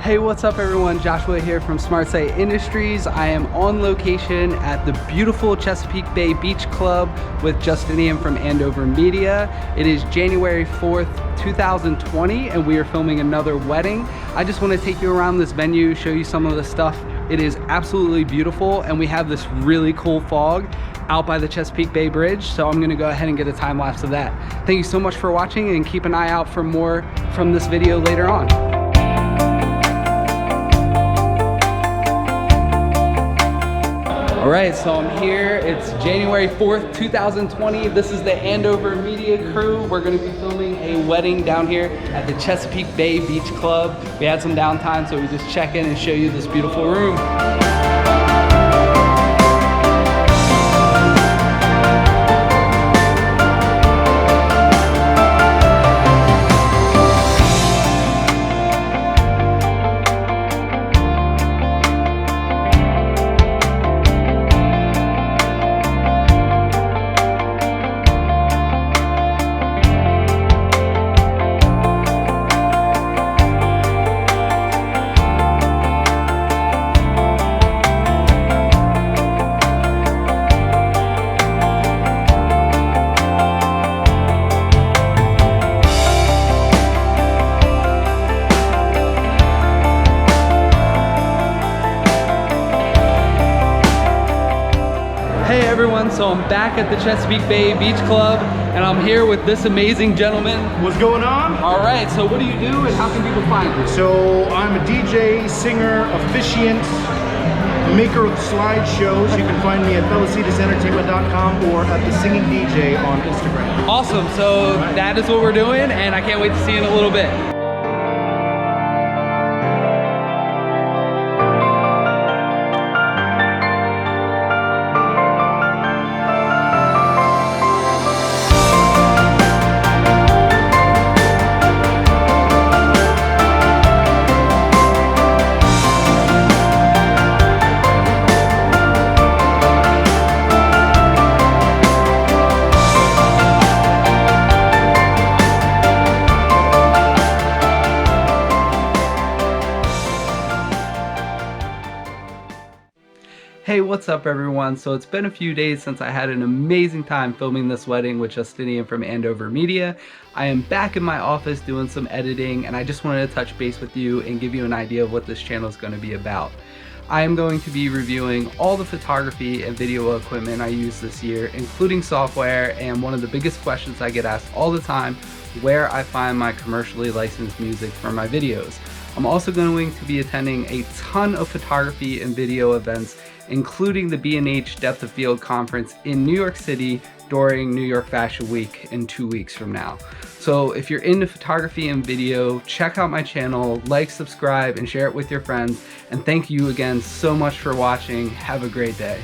Hey, what's up everyone? Joshua here from Smart Site Industries. I am on location at the beautiful Chesapeake Bay Beach Club with Justinian from Andover Media. It is January 4th, 2020, and we are filming another wedding. I just want to take you around this venue, show you some of the stuff. It is absolutely beautiful, and we have this really cool fog out by the Chesapeake Bay Bridge, so I'm gonna go ahead and get a time lapse of that. Thank you so much for watching, and keep an eye out for more from this video later on. All right, so I'm here. It's January 4th, 2020. This is the Andover Media crew. We're gonna be filming a wedding down here at the Chesapeake Bay Beach Club. We had some downtime, so we just check in and show you this beautiful room. Hey everyone, so I'm back at the Chesapeake Bay Beach Club and I'm here with this amazing gentleman. What's going on? All right, so what do you do and how can people find you? So I'm a DJ, singer, officiant, maker of slideshows. You can find me at fellowcetusentertainment.com or at the Singing DJ on Instagram. Awesome, so that is what we're doing and I can't wait to see you in a little bit. Hey, what's up everyone? So it's been a few days since I had an amazing time filming this wedding with Justinian from Andover Media. I am back in my office doing some editing and I just wanted to touch base with you and give you an idea of what this channel is going to be about. I am going to be reviewing all the photography and video equipment I used this year, including software, and one of the biggest questions I get asked all the time, where I find my commercially licensed music for my videos. I'm also going to be attending a ton of photography and video events, including the B&H Depth of Field conference in New York City during New York Fashion Week in 2 weeks from now. So if you're into photography and video, check out my channel, like, subscribe, and share it with your friends. And thank you again so much for watching. Have a great day.